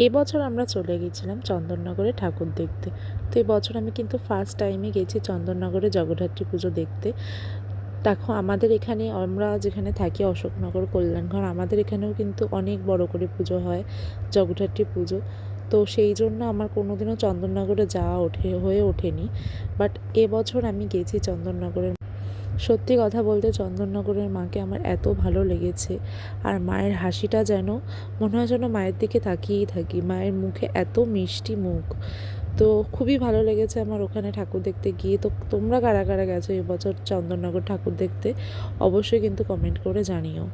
এবছর আমরা চলে গেছিলাম চন্দননগরে ঠাকুর দেখতে। তো এবছর আমি কিন্তু ফার্স্ট টাইমে গেছি চন্দননগরে জগদ্ধাত্রী পুজো দেখতে। দেখো আমাদের এখানে আমরা যেখানে থাকি অশোকনগর কল্যাণঘর, আমাদের এখানেও কিন্তু অনেক বড় করে পুজো হয়, জগদ্ধাত্রী পুজো। তো সেই জন্য আমার কোনোদিনও চন্দননগরে যাওয়া হয়ে ওঠেনি। বাট এবছর আমি গেছি চন্দননগরের। সত্যি কথা বলতে চন্দননগরের মাকে আমার এত ভালো লেগেছে, আর মায়ের হাসিটা যেন মনে হয় যেন মায়ের দিকে তাকিয়েই থাকি। মায়ের মুখে এত মিষ্টি মুখ। তো খুবই ভালো লেগেছে আমার ওখানে ঠাকুর দেখতে গিয়ে। তো তোমরা কারা কারা গেছো এবছর চন্দননগর ঠাকুর দেখতে অবশ্যই কিন্তু কমেন্ট করে জানিও।